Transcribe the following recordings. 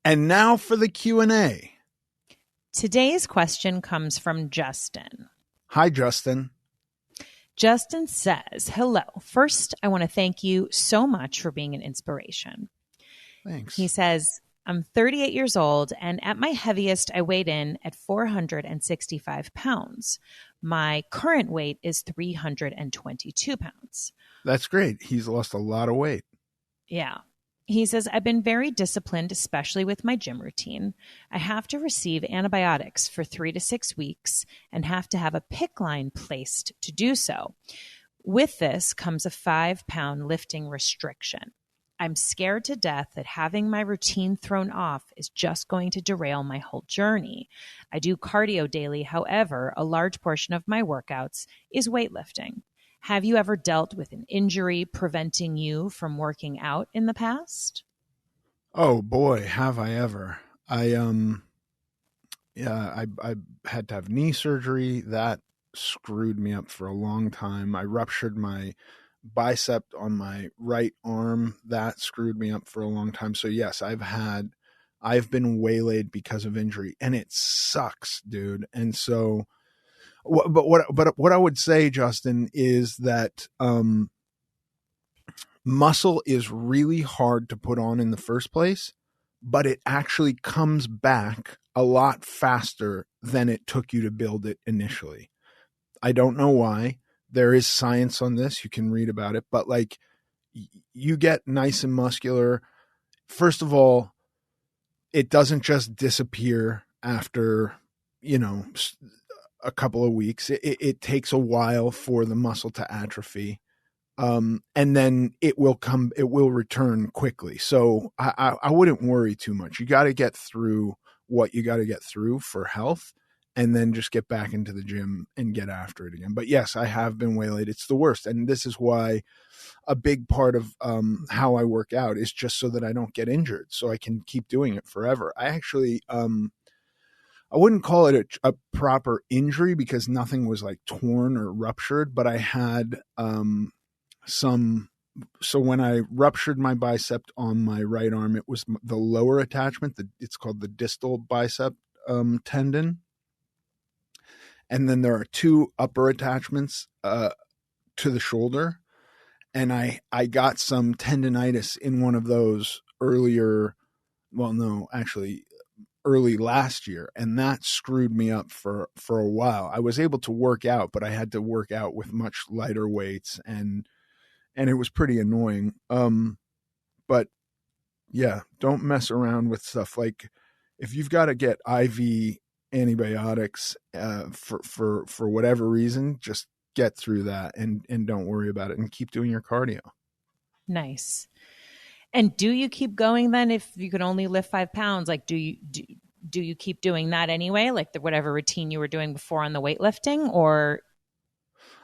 And now for the Q&A. Today's question comes from Justin. Hi, Justin. Justin says, hello. First, I want to thank you so much for being an inspiration. Thanks. He says, I'm 38 years old, and at my heaviest, I weighed in at 465 pounds. My current weight is 322 pounds. That's great. He's lost a lot of weight. Yeah. He says, I've been very disciplined, especially with my gym routine. I have to receive antibiotics for 3 to 6 weeks and have to have a PICC line placed to do so. With this comes a 5-pound lifting restriction. I'm scared to death that having my routine thrown off is just going to derail my whole journey. I do cardio daily. However, a large portion of my workouts is weightlifting. Have you ever dealt with an injury preventing you from working out in the past? Oh boy, have I ever. I had to have knee surgery. That screwed me up for a long time. I ruptured my bicep on my right arm. That screwed me up for a long time. So yes, I've been waylaid because of injury, and it sucks, dude. And so but what I would say, Justin, is that muscle is really hard to put on in the first place, but it actually comes back a lot faster than it took you to build it initially. I don't know why. There is science on this. You can read about it, but like you get nice and muscular. First of all, it doesn't just disappear after, a couple of weeks. It takes a while for the muscle to atrophy. And then it will return quickly. So I wouldn't worry too much. You got to get through what you got to get through for health, and then just get back into the gym and get after it again. But yes, I have been waylaid. It's the worst. And this is why a big part of how I work out is just so that I don't get injured, so I can keep doing it forever. I actually, I wouldn't call it a proper injury because nothing was like torn or ruptured, but I had so when I ruptured my bicep on my right arm, it was the lower attachment. It's called the distal bicep tendon. And then there are 2 upper attachments to the shoulder. And I got some tendonitis in one of those early last year, and that screwed me up for a while. I was able to work out, but I had to work out with much lighter weights, and it was pretty annoying. But yeah, don't mess around with stuff like if you've got to get IV antibiotics for whatever reason, just get through that and don't worry about it and keep doing your cardio. Nice. And do you keep going then if you can only lift 5 pounds? Like, do you keep doing that anyway? Like whatever routine you were doing before on the weightlifting, or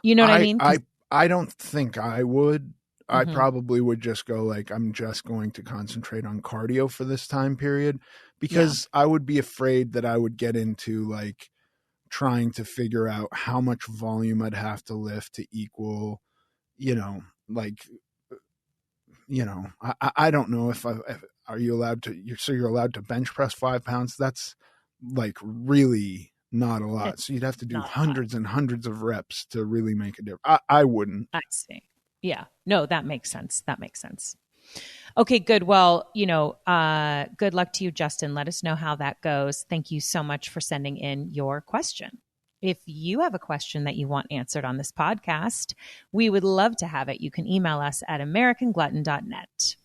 you know what I mean? I don't think I would. I Mm-hmm. probably would just go like, I'm just going to concentrate on cardio for this time period, because I would be afraid that I would get into like trying to figure out how much volume I'd have to lift to equal, I don't know if are you allowed to, you're allowed to bench press 5 pounds. That's like really not a lot. So you'd have to do hundreds and hundreds of reps to really make a difference. I wouldn't. I see. Yeah. No, that makes sense. Okay, good. Well, good luck to you, Justin. Let us know how that goes. Thank you so much for sending in your question. If you have a question that you want answered on this podcast, we would love to have it. You can email us at americanglutton.net.